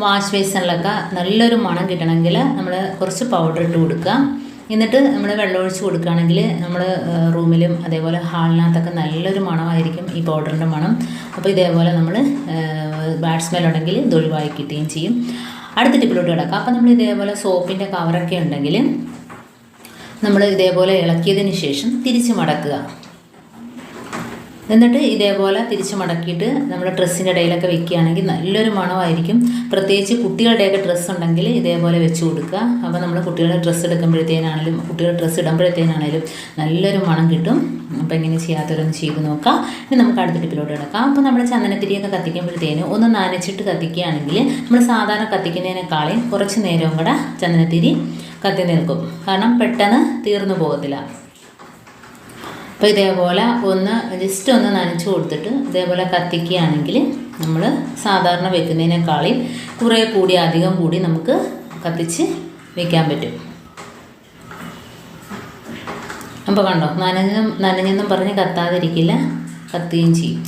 Wash ബേസിനിലൊക്കെ നല്ലൊരു മണം കിട്ടണമെങ്കിൽ നമ്മൾ കുറച്ച് പൗഡർ ഇട്ട് കൊടുക്കുക. എന്നിട്ട് നമ്മൾ വെള്ളമൊഴിച്ച് കൊടുക്കുകയാണെങ്കിൽ നമ്മൾ റൂമിലും അതേപോലെ ഹാളിനകത്തൊക്കെ നല്ലൊരു മണമായിരിക്കും ഈ പൗഡറിൻ്റെ മണം. അപ്പോൾ ഇതേപോലെ നമ്മൾ ബാഡ് സ്മെൽ ഉണ്ടെങ്കിൽ ഇത് ഒഴിവാക്കി കിട്ടുകയും ചെയ്യും. അടുത്ത ടിപ്പിലോട്ട് കിടക്കാം. അപ്പോൾ നമ്മൾ ഇതേപോലെ സോപ്പിൻ്റെ കവറൊക്കെ ഉണ്ടെങ്കിൽ നമ്മൾ ഇതേപോലെ ഇളക്കിയതിന് ശേഷം തിരിച്ച് മടക്കുക. എന്നിട്ട് ഇതേപോലെ തിരിച്ച് മടക്കിയിട്ട് നമ്മൾ ഡ്രസ്സിൻ്റെ ഇടയിലൊക്കെ വെക്കുകയാണെങ്കിൽ നല്ലൊരു മണമായിരിക്കും. പ്രത്യേകിച്ച് കുട്ടികളുടെയൊക്കെ ഡ്രസ്സ് ഉണ്ടെങ്കിൽ ഇതേപോലെ വെച്ച് കൊടുക്കുക. അപ്പോൾ നമ്മൾ കുട്ടികളുടെ ഡ്രസ്സ് എടുക്കുമ്പോഴത്തേനാണെങ്കിലും കുട്ടികളുടെ ഡ്രസ്സ് ഇടുമ്പോഴത്തേനാണെങ്കിലും നല്ലൊരു മണം കിട്ടും. അപ്പോൾ ഇങ്ങനെ ചെയ്യാത്തവരൊന്ന് ചെയ്ത് നോക്കാം. ഇനി നമുക്ക് അടുത്ത ടിപ്പിലോട്ട് കിടക്കാം. അപ്പോൾ നമ്മൾ ചന്ദനത്തിരിയൊക്കെ കത്തിക്കുമ്പോഴത്തേനും ഒന്ന് നനച്ചിട്ട് കത്തിക്കുകയാണെങ്കിൽ നമ്മൾ സാധാരണ കത്തിക്കുന്നതിനേക്കാളും കുറച്ച് നേരവും കൂടെ ചന്ദനത്തിരി കത്തി നിൽക്കും. കാരണം പെട്ടെന്ന് തീർന്നു പോകത്തില്ല. അപ്പോൾ ഇതേപോലെ ജസ്റ്റ് ഒന്ന് നനച്ച് കൊടുത്തിട്ട് ഇതേപോലെ കത്തിക്കുകയാണെങ്കിൽ നമ്മൾ സാധാരണ വെക്കുന്നതിനേക്കാളും കുറേ കൂടി അധികം കൂടി നമുക്ക് കത്തിച്ച് വെക്കാൻ പറ്റും. അപ്പോൾ കണ്ടോ, നനഞ്ഞെന്നും പറഞ്ഞ് കത്താതിരിക്കില്ല, കത്തുകയും ചെയ്യും.